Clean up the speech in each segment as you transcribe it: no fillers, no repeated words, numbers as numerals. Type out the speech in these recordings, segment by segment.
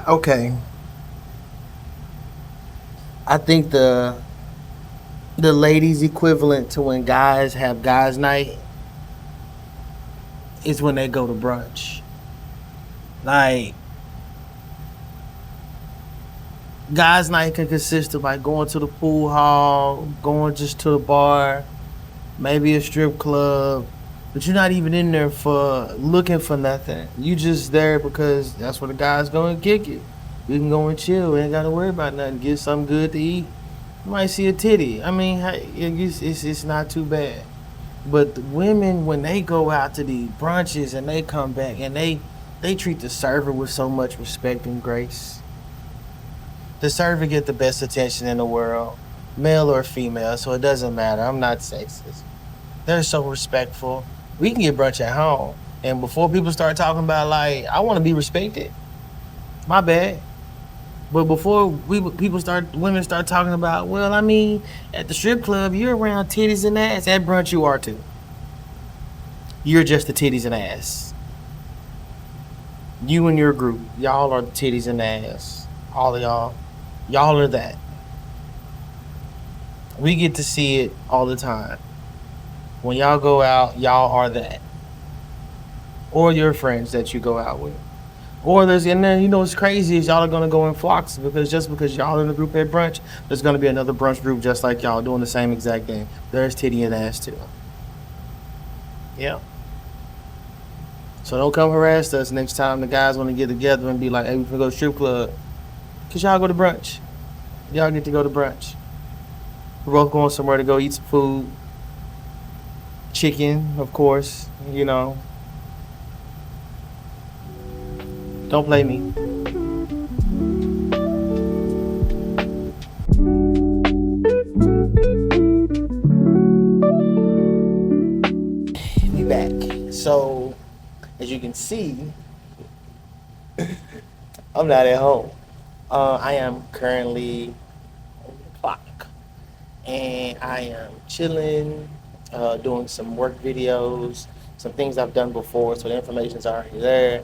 Okay, I think the ladies equivalent to when guys have guys night is when they go to brunch. Like guys night can consist of like going to the pool hall, going just to the bar, maybe a strip club, but you're not even in there for looking for nothing. You just there because that's where the guys go and kick it. You can go and chill. We ain't got to worry about nothing. Get something good to eat. You might see a titty. I mean, hey, it's not too bad. But the women, when they go out to these brunches and they come back and they treat the server with so much respect and grace. The server get the best attention in the world, male or female, so it doesn't matter. I'm not sexist. They're so respectful. We can get brunch at home, and before people start talking about like I want to be respected, my bad. But before people start, women start talking about, well, I mean, at the strip club, you're around titties and ass. At brunch, you are too. You're just the titties and ass. You and your group, y'all are the titties and ass. All of y'all are that. We get to see it all the time. When y'all go out, y'all are that, or your friends that you go out with. Or there's and then you know what's crazy is y'all are gonna go in flocks because just because y'all in a group at brunch, there's gonna be another brunch group just like y'all doing the same exact thing. There's titty and ass too. Yeah. So don't come harass us next time the guys want to get together and be like, "Hey, we can go to strip club," cause y'all go to brunch. Y'all get to go to brunch. We're both going somewhere to go eat some food, chicken, of course. You know, don't play me. Be back. So as you can see, I'm not at home. I am currently on the clock, and I am chilling, doing some work videos, some things I've done before, so the information's already there.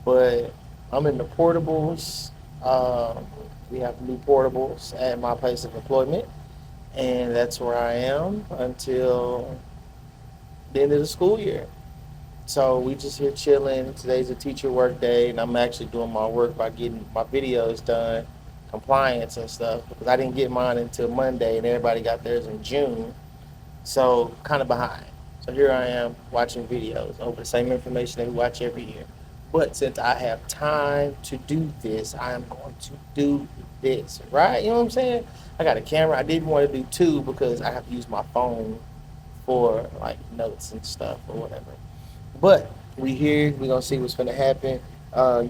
But I'm in the portables. We have new portables at my place of employment, and that's where I am until the end of the school year. So we just here chilling. Today's a teacher work day, and I'm actually doing my work by getting my videos done, compliance and stuff, because I didn't get mine until Monday, and everybody got theirs in June. So kind of behind. So here I am watching videos over the same information that we watch every year. But since I have time to do this, I am going to do this, right? You know what I'm saying? I got a camera. I didn't want to do two because I have to use my phone for like notes and stuff or whatever. But we here. We're gonna see what's gonna happen.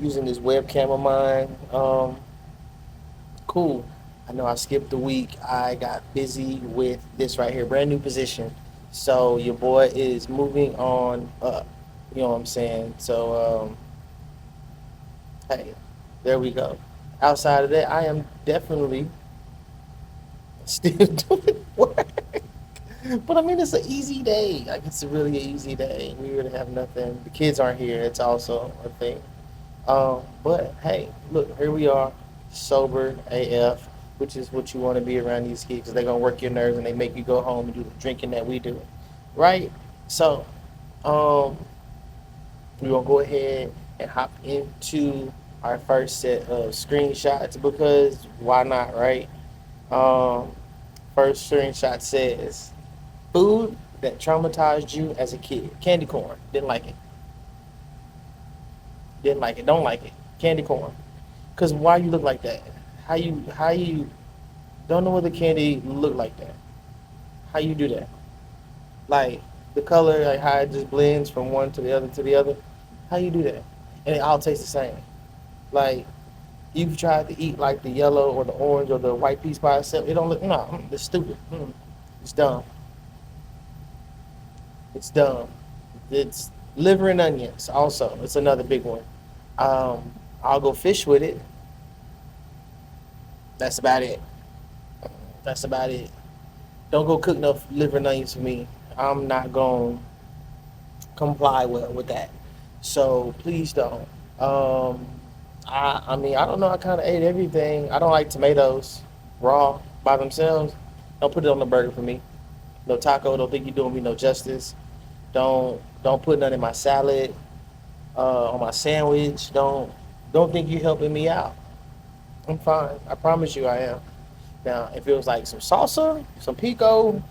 Using this webcam of mine. Cool. I know I skipped a week. I got busy with this right here, brand new position. So your boy is moving on up. You know what I'm saying? So hey, there we go. Outside of that, I am definitely still doing work. But I mean, it's an easy day. Like it's a really easy day. We really have nothing. The kids aren't here. It's also a thing. But hey, look, here we are, sober AF, which is what you want to be around these kids because they're gonna work your nerves and they make you go home and do the drinking that we do, right? So, um, we're gonna go ahead and hop into our first set of screenshots because why not, right? Um, First screenshot says food that traumatized you as a kid. Candy corn. Didn't like it. Didn't like it. Don't like it. Candy corn. Cause why you look like that? How you don't know what the candy look like that? How you do that? Like the color, like how it just blends from one to the other to the other. How you do that? And it all tastes the same. Like you've tried to eat like the yellow or the orange or the white piece by itself. It don't look no. It's stupid. It's dumb. It's dumb. It's liver and onions. Also, it's another big one. Um, I'll go fish with it. That's about it. That's about it. Don't go cook no liver and onions for me. I'm not going to comply with that. So please don't. Um, I mean, I don't know. I kind of ate everything. I don't like tomatoes raw by themselves. Don't put it on the burger for me. No taco. Don't think you're doing me no justice. Don't put none in my salad, on my sandwich. Don't think you're helping me out. I'm fine. I promise you, I am. Now, if it was like some salsa, some pico,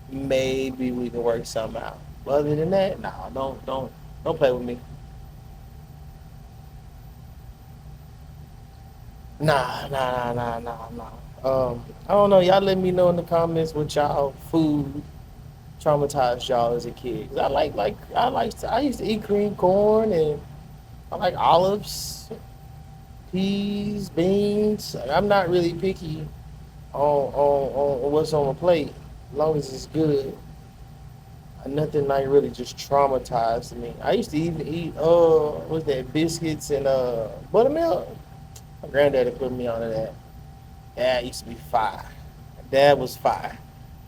maybe we can work something out. But other than that, no, don't play with me. Nah. I don't know. Y'all let me know in the comments what y'all food traumatized y'all as a kid. 'Cause I used to eat cream corn and I like olives, peas, beans. Like, I'm not really picky on what's on my plate, as long as it's good. Nothing like really just traumatized me. I used to even eat what's that, biscuits and buttermilk. My granddaddy put me onto that. That used to be fire. That was fire.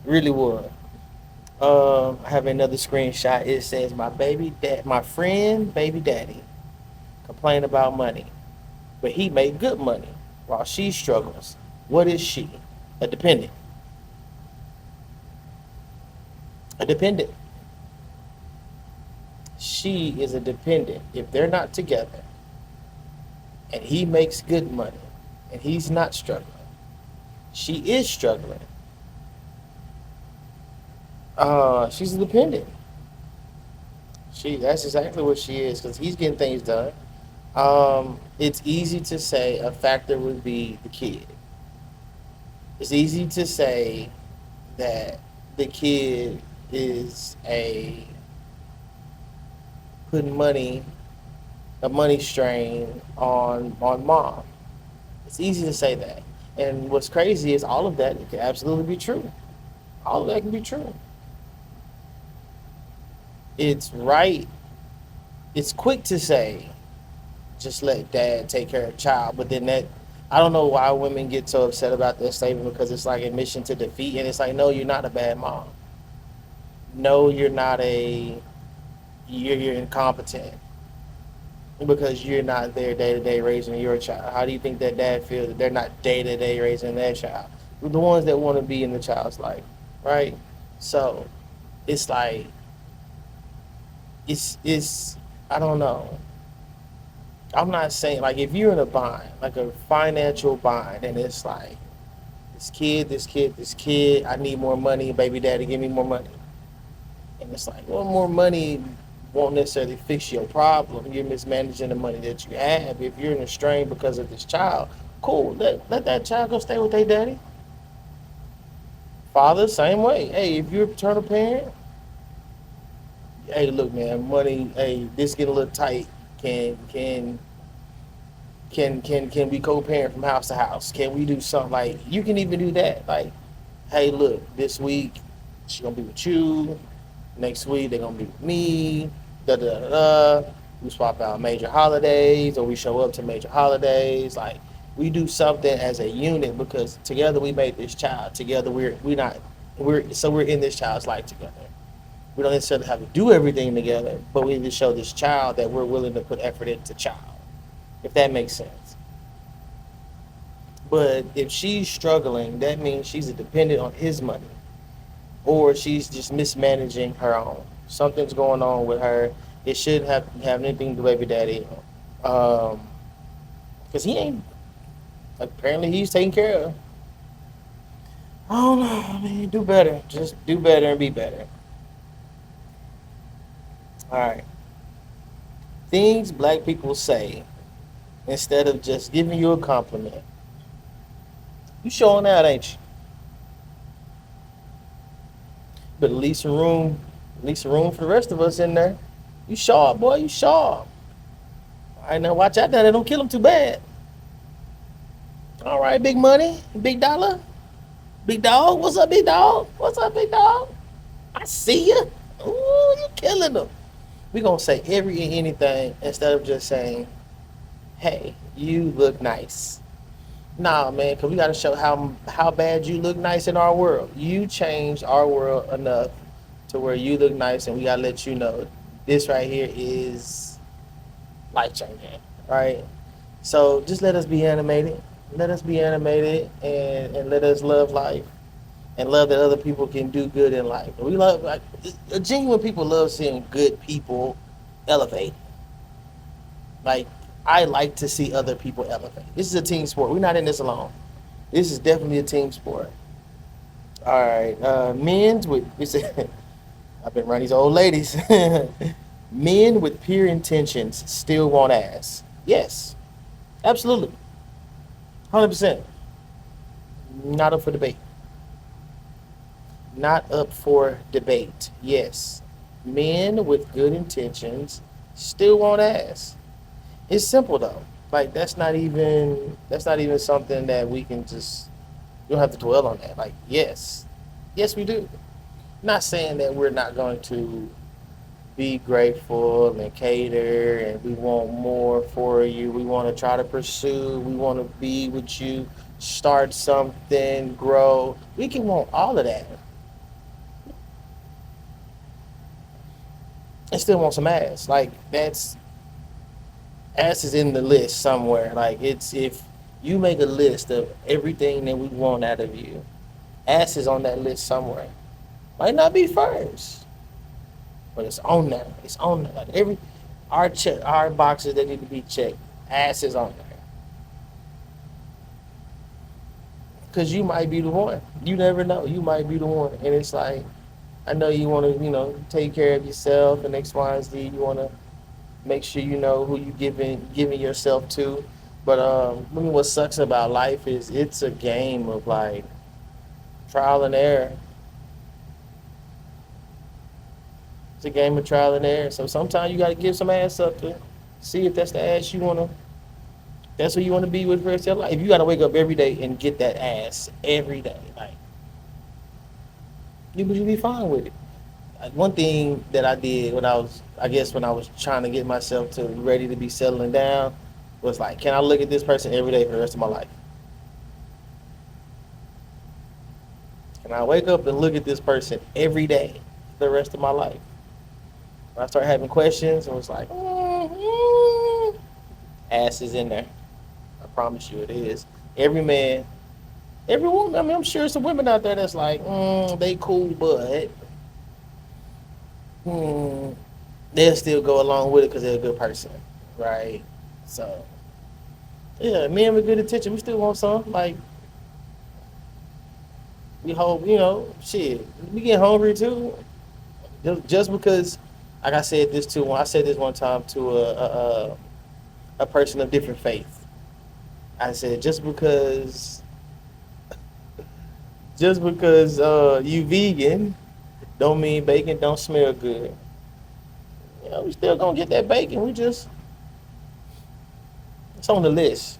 Really was. I have another screenshot. It says my friend, baby daddy, complain about money, but he made good money while she struggles. What is she? A dependent. A dependent. She is a dependent. If they're not together and he makes good money and he's not struggling, she is struggling. She's a dependent. That's exactly what she is because he's getting things done. It's easy to say a factor would be the kid. It's easy to say that the kid is a putting a money strain on mom. It's easy to say that. And what's crazy is all of that can absolutely be true. All of that can be true. It's right. It's quick to say, just let dad take care of the child. But then I don't know why women get so upset about that statement because it's like admission to defeat. And it's like, no, you're not a bad mom. No, you're incompetent because you're not there day to day raising your child. How do you think that dad feels that they're not day to day raising their child? The ones that want to be in the child's life, right? So it's like it's I don't know. I'm not saying like if you're in a bind, like a financial bind, and it's like this kid, I need more money, baby daddy, give me more money. And it's like, well, more money won't necessarily fix your problem. You're mismanaging the money that you have. If you're in a strain because of this child, cool. Let that child go stay with their daddy. Father, same way. Hey, if you're a paternal parent, hey, look, man, money. Hey, this get a little tight. Can can can we co-parent from house to house? Can we do something like you can even do that? Like, hey, look, this week she's gonna be with you. Next week they're gonna be with me. Da da da da. We swap out major holidays, or we show up to major holidays. Like we do something as a unit because together we made this child. Together we're in this child's life together. We don't necessarily have to do everything together, but we need to show this child that we're willing to put effort into child, if that makes sense. But if she's struggling, that means she's a dependent on his money, or she's just mismanaging her own. Something's going on with her. It shouldn't have anything to do with baby daddy, because he ain't. Apparently, he's taking care of. I don't know. I mean, do better. Just do better and be better. All right. Things black people say instead of just giving you a compliment. You showing out, ain't you? But at least some room for the rest of us in there. You sharp, boy. You sharp. All right, now watch out there. They don't kill him too bad. All right, big money, big dollar, big dog. What's up, big dog? What's up, big dog? I see you. Ooh, you killing them. We gonna say every and anything instead of just saying, "Hey, you look nice." Nah, man, because we got to show how bad you look nice in our world. You changed our world enough to where you look nice, and we got to let you know this right here is life changing, right? So just let us be animated. Let us be animated and let us love life and love that other people can do good in life. We love like genuine people love seeing good people elevate. Like I like to see other people elevate. This is a team sport. We're not in this alone. This is definitely a team sport. All right, men's with we said I've been running these old ladies. Men with pure intentions still want ass. Yes, absolutely, 100%. Not up for debate. Not up for debate. Yes, men with good intentions still want ass. It's simple though. Like that's not even something that we can just you don't have to dwell on that. Like yes, yes we do. Not saying that we're not going to be grateful and cater and we want more for you. We want to try to pursue. We want to be with you, start something, grow. We can want all of that and still want some ass. Like that's ass is in the list somewhere. Like it's if you make a list of everything that we want out of you, ass is on that list somewhere. Might not be first, but it's on there. It's on there. Like every our boxes that need to be checked. Ass is on there. Cause you might be the one. You never know. You might be the one. And it's like I know you want to, take care of yourself and X, Y, and Z. You want to make sure you know who you giving yourself to. But I mean, what sucks about life is it's a game of like trial and error. It's a game of trial and error. So sometimes you got to give some ass up to see if that's the ass you wanna. That's who you want to be with for the rest of your life. If you got to wake up every day and get that ass every day, like you be fine with it. One thing that I did when I guess when I was trying to get myself to ready to be settling down, was like, can I look at this person every day for the rest of my life? Can I wake up and look at this person every day for the rest of my life? When I started having questions, it was like, ass is in there. I promise you it is. Every man, every woman, I mean, I'm sure some women out there that's like, they cool, but hmm, they'll still go along with it because they're a good person, right? So, yeah, men with good intention, we still want some. Like, we hope, shit, we get hungry too. Just because, like I said this too, I said this one time to a person of different faith. I said, just because you vegan, don't mean bacon don't smell good. We still gonna get that bacon. It's on the list.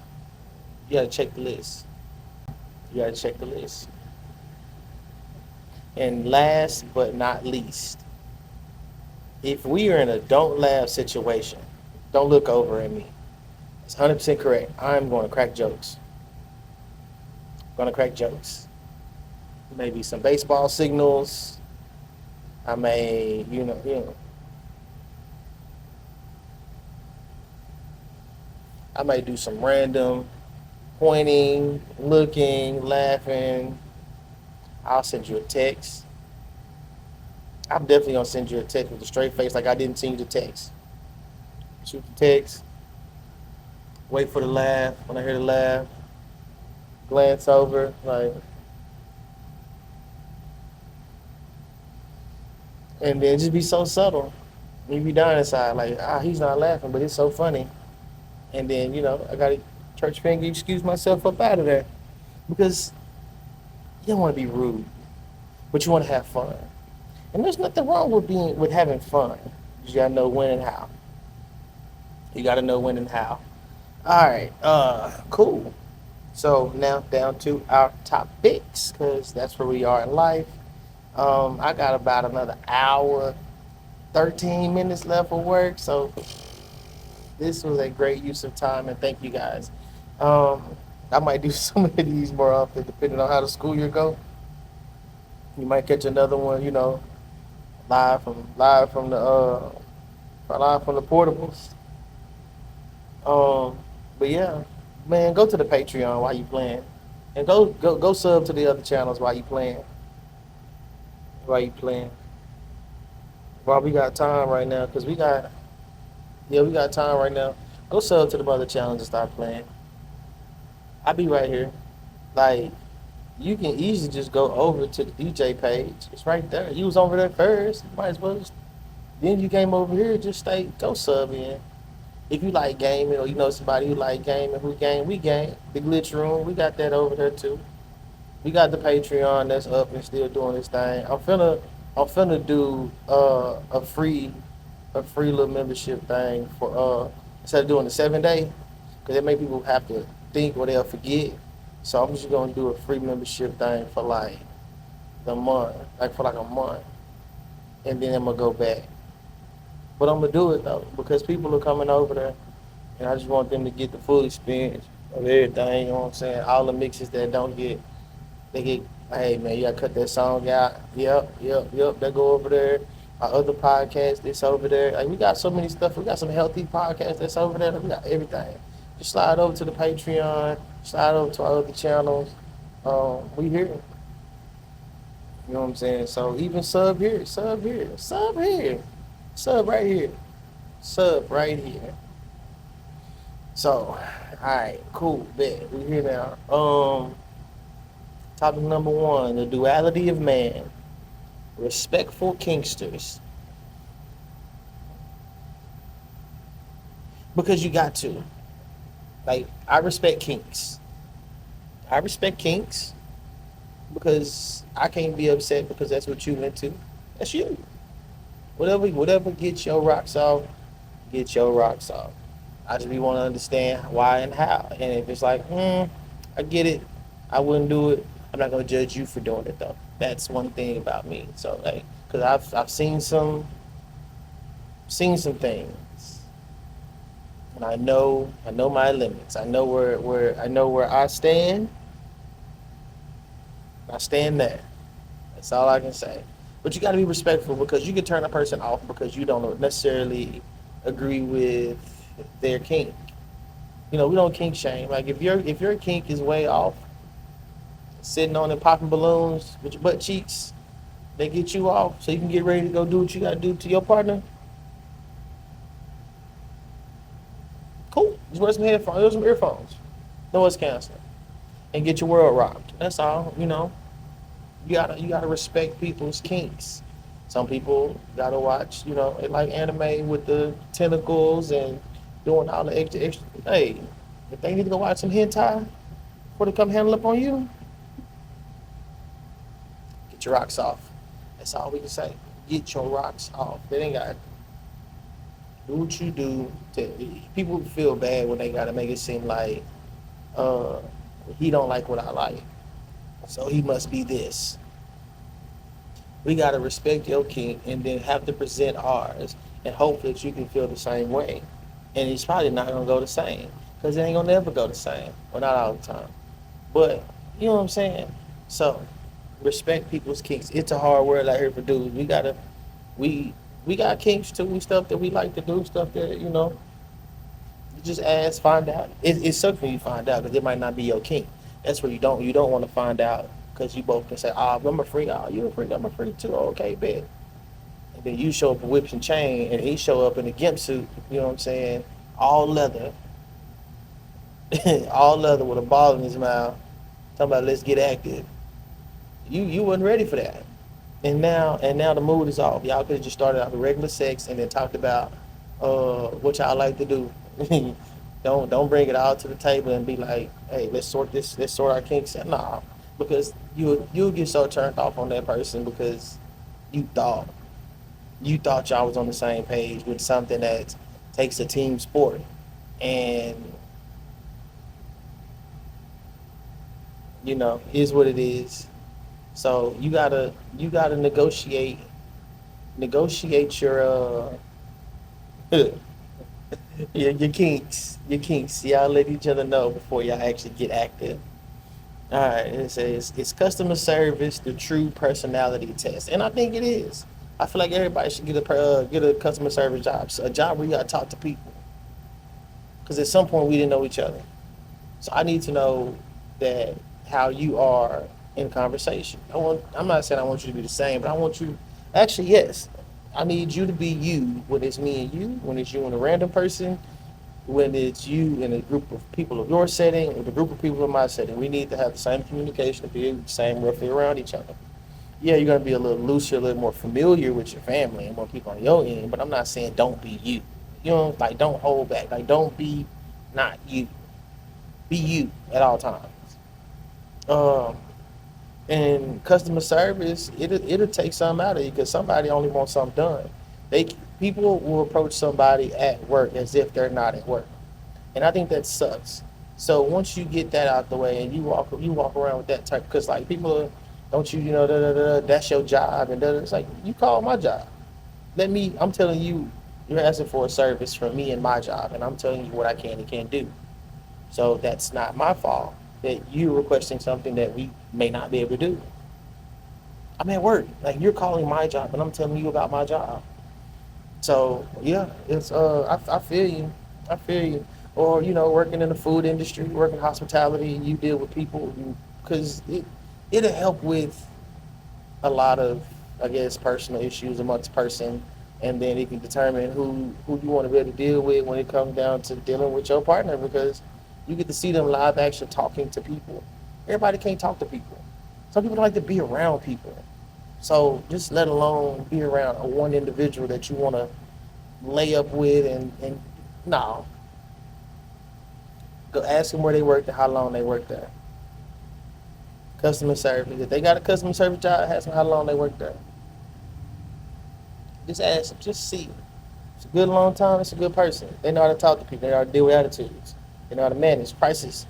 You gotta check the list. You gotta check the list. And last but not least, if we are in a don't laugh situation, don't look over at me. It's 100% correct. I'm going to crack jokes. I'm going to crack jokes. Maybe some baseball signals. I may, I may do some random pointing, looking, laughing. I'll send you a text. I'm definitely gonna send you a text with a straight face, like I didn't send you the text. Shoot the text. Wait for the laugh. When I hear the laugh, glance over, like, and then just be so subtle. You be down inside, like, he's not laughing, but it's so funny. And then, I got a church finger, excuse myself up out of there. Because you don't want to be rude, but you want to have fun. And there's nothing wrong with having fun. You gotta know when and how. You gotta know when and how. All right, cool. So now down to our top picks, because that's where we are in life. I got about another hour, 13 minutes left for work, so this was a great use of time, and thank you guys. Um, I might do some of these more often, depending on how the school year go. You might catch another one, live from the portables. Um, but yeah, man, go to the Patreon while you playing, and go sub to the other channels while you playing. While you playing. While we got time right now, cause we got time right now. Go sub to the other channels and start playing. I'll be right here. Like you can easily just go over to the DJ page. It's right there. You was over there first. You might as well. Then you came over here. Just stay. Go sub in. If you like gaming or you know somebody who like gaming, who game, we game. The glitch room, we got that over there too. We got the Patreon that's up and still doing this thing. I'm finna do a free little membership thing for instead of doing the 7 day, because it make people have to think or they'll forget. So I'm just gonna do a free membership thing for like the month, like for like a month, and then I'm gonna go back. But I'm gonna do it though because people are coming over there, and I just want them to get the full experience of everything. You know what I'm saying? All the mixes that don't get, they get. Hey man, you gotta cut that song out. Yep. That go over there. Our other podcast that's over there. Like we got so many stuff. We got some healthy podcasts that's over there. We got everything. Just slide over to the Patreon. Slide over to our other channels. We here. You know what I'm saying? So even sub right here, sub right here. So, all right, cool, bet we here now. Topic number one: the duality of man. Respectful kinksters, because you got to. Like, I respect kinks. I respect kinks because I can't be upset because that's what you into. That's you. Whatever gets your rocks off, get your rocks off. I just be want to understand why and how. And if it's like, I get it, I wouldn't do it. I'm not gonna judge you for doing it though. That's one thing about me. So like, cause I've seen some things, and I know my limits. I know where I stand. I stand there. That's all I can say. But you got to be respectful because you can turn a person off because you don't necessarily agree with their kink. We don't kink shame. Like if your kink is way off, sitting on and popping balloons with your butt cheeks, they get you off so you can get ready to go do what you got to do to your partner. Cool. Just wear some headphones, wear some earphones. No one's canceling, and get your world rocked. That's all. You gotta respect people's kinks. Some people gotta watch, they like anime with the tentacles and doing all the extra. Hey, if they need to go watch some hentai before they come handle up on you, get your rocks off. That's all we can say. Get your rocks off. They ain't got do what you do. People feel bad when they gotta make it seem like uh, he don't like what I like, so he must be this. We got to respect your kink and then have to present ours and hope that you can feel the same way. And it's probably not going to go the same because it ain't going to never go the same. Well, not all the time. But, you know what I'm saying? So, respect people's kinks. It's a hard word out here for dudes. We got kinks too. We stuff that we like to do, stuff that, you just ask, find out. It sucks when you find out because it might not be your kink. That's where you don't want to find out because you both can say, I'm a freak. Oh, you a freak. I'm a freak too. Okay, bet. And then you show up with whips and chain, and he show up in a gimp suit. You know what I'm saying? All leather, all leather with a ball in his mouth. Talking about let's get active. You wasn't ready for that. And now the mood is off. Y'all could have just started out with regular sex and then talked about what y'all like to do. Don't bring it all to the table and be like, hey, let's sort our kinks out. Nah, because you'll get so turned off on that person because you thought y'all was on the same page with something that takes a team sport, and is what it is. So you gotta negotiate your kinks. Y'all let each other know before y'all actually get active. All right, it says it's customer service, the true personality test, and I think it is. I feel like everybody should get a customer service job, a job where you gotta talk to people. because at some point we didn't know each other. So I need to know that how you are in conversation. I'm not saying I want you to be the same, but I want you. Actually, yes, I need you to be you when it's me and you. When it's you and a random person. When it's you in a group of people of your setting, or the group of people in my setting. We need to have the same communication, to be the same roughly around each other. Yeah, you're gonna be a little looser, a little more familiar with your family and more people on your end. But I'm not saying don't be you. You know, like don't hold back. Like don't be not you. Be you at all times. Um, and customer service, it'll take something out of you because somebody only wants something done. They People will approach somebody at work as if they're not at work, and I think that sucks. So once you get that out the way and you walk around with that type, because like people, don't you know da, da, da, that's your job and da, da, it's like you call my job. I'm telling you, you're asking for a service from me and my job, and I'm telling you what I can and can't do. So that's not my fault that you're requesting something that we may not be able to do. I'm at work. Like you're calling my job and I'm telling you about my job. So yeah, it's I feel you. I feel you. Or working in the food industry, working hospitality, and you deal with people because it'll help with a lot of, I guess, personal issues amongst person, and then it can determine who you want to be able to deal with when it comes down to dealing with your partner because you get to see them live action talking to people. Everybody can't talk to people. Some people don't like to be around people. So just let alone be around a one individual that you want to lay up with and no. Go ask them where they worked and how long they worked there. Customer service. If they got a customer service job, ask them how long they worked there. Just ask them. Just see. It's a good long time. It's a good person. They know how to talk to people. They know how to deal with attitudes. They know how to manage crisis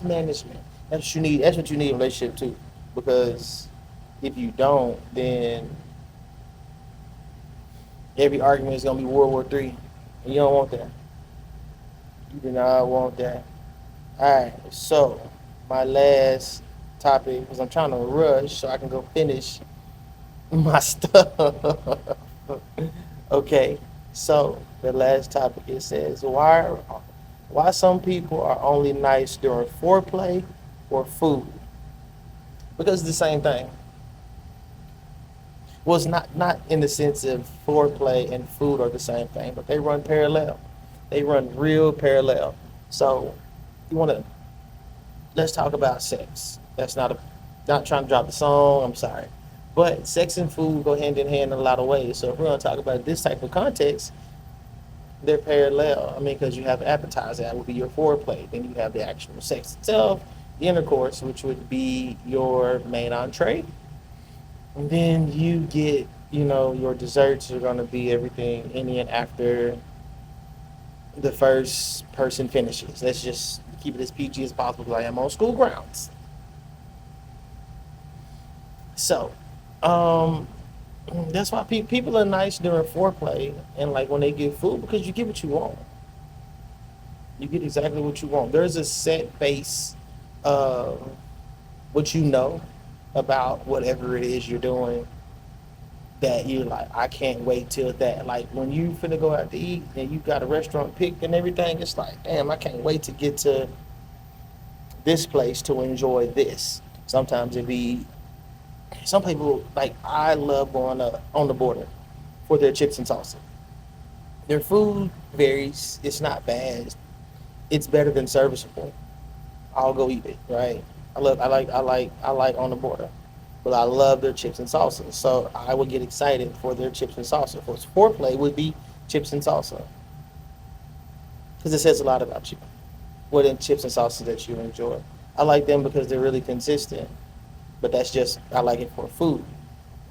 management. That's what you need. That's what you need in a relationship too. Because if you don't, then every argument is gonna be World War III, and you don't want that. You do not want that. All right. So my last topic, because I'm trying to rush so I can go finish my stuff. Okay, so the last topic, it says why some people are only nice during foreplay or food, because it's the same thing. Well, it's not in the sense of foreplay and food are the same thing, but they run parallel. They run real parallel. So you want to let's talk about sex. That's not trying to drop the song. I'm sorry, but sex and food go hand in hand in a lot of ways. So if we're gonna talk about this type of context, they're parallel. I mean, because you have appetizer, that would be your foreplay. Then you have the actual sex itself, the intercourse, which would be your main entree. And then you get, your desserts are gonna be everything in and after the first person finishes. Let's just keep it as PG as possible because I am on school grounds. So, um, that's why people are nice during foreplay and like when they get food because you get what you want. You get exactly what you want. There's a set base of what you know about whatever it is you're doing that you're like, I can't wait till that. Like when you finna go out to eat and you got a restaurant picked and everything, it's like, damn, I can't wait to get to this place to enjoy this. Sometimes it be some people like I love going on the border for their chips and salsa. Their food varies. It's not bad. It's better than serviceable. I'll go eat it, right? I like on the border. But I love their chips and salsa. So I would get excited for their chips and salsa. For foreplay would be chips and salsa. Because it says a lot about you. What in chips and salsa that you enjoy. I like them because they're really consistent. But that's just I like it for food.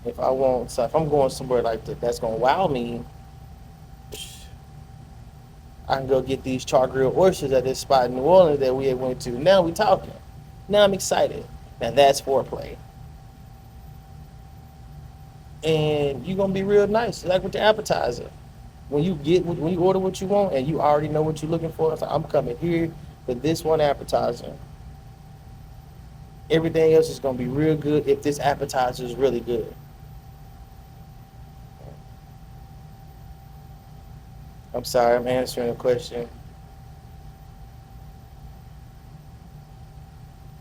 If I'm going somewhere like that that's gonna wow me, I can go get these char grilled oysters at this spot in New Orleans that we had went to. Now we talking. Now I'm excited. Now that's foreplay. And you're gonna be real nice, like with the appetizer. When you order what you want and you already know what you're looking for, it's like, I'm coming here for this one appetizer. Everything else is gonna be real good if this appetizer is really good. I'm sorry, I'm answering a question.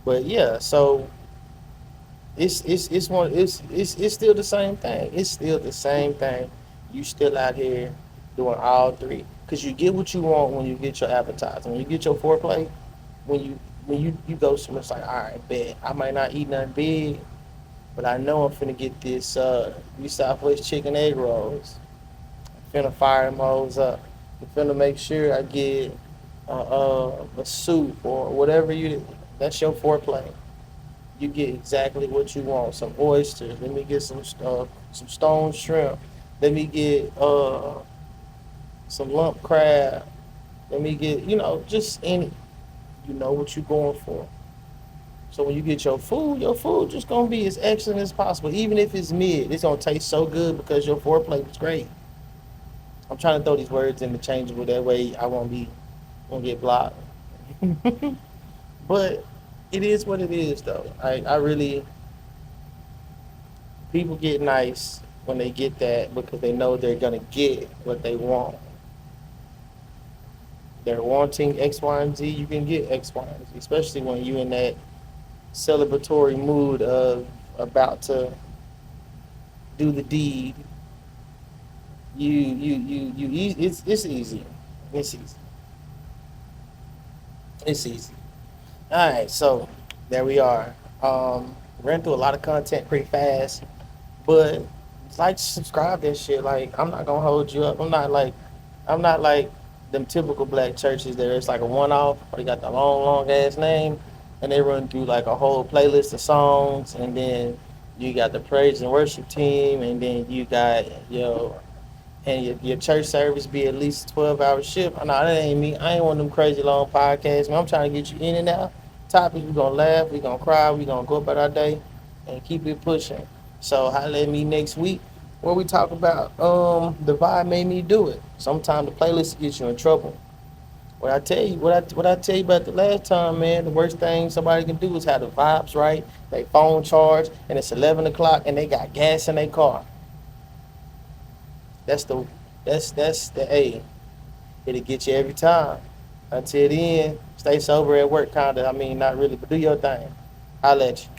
But yeah, so it's one it's still the same thing. It's still the same thing. You still out here doing all three because you get what you want when you get your appetizer. When you get your foreplay, when you go somewhere, it's like, all right, bet I might not eat nothing big, but I know I'm finna get this these Southwest chicken egg rolls. I'm finna fire them hoes up. I'm finna make sure I get a soup or whatever you. That's your foreplay. You get exactly what you want. Some oysters. Let me get some stone shrimp. Let me get some lump crab. Let me get just any. You know what you're going for. So when you get your food just gonna be as excellent as possible. Even if it's mid, it's gonna taste so good because your foreplay was great. I'm trying to throw these words interchangeable that way I won't get blocked. But it is what it is though. I really people get nice when they get that because they know they're gonna get what they want. They're wanting X, Y, and Z. You can get X, Y, and Z, especially when you're in that celebratory mood of about to do the deed. It's easy. It's easy. It's easy. All right, so there we are. Ran through a lot of content pretty fast, but like, subscribe that shit. Like, I'm not gonna hold you up. I'm not like them typical black churches there. It's like a one off. They got the long ass name, and they run through like a whole playlist of songs, and then you got the praise and worship team, and then you got your church service be at least 12 hour shift. No, that ain't me. I ain't one of them crazy long podcasts. Man, I'm trying to get you in and out. Topics, we gonna laugh, we gonna cry, we gonna go about our day and keep it pushing. So holla at me next week where we talk about the vibe made me do it. Sometimes the playlist gets you in trouble. What I tell you about the last time, man, the worst thing somebody can do is have the vibes right, they phone charged, and it's 11 o'clock and they got gas in their car. That's the that's the A. It'll get you every time. Until then, stay sober at work, kinda. I mean, not really, but do your thing. I'll let you.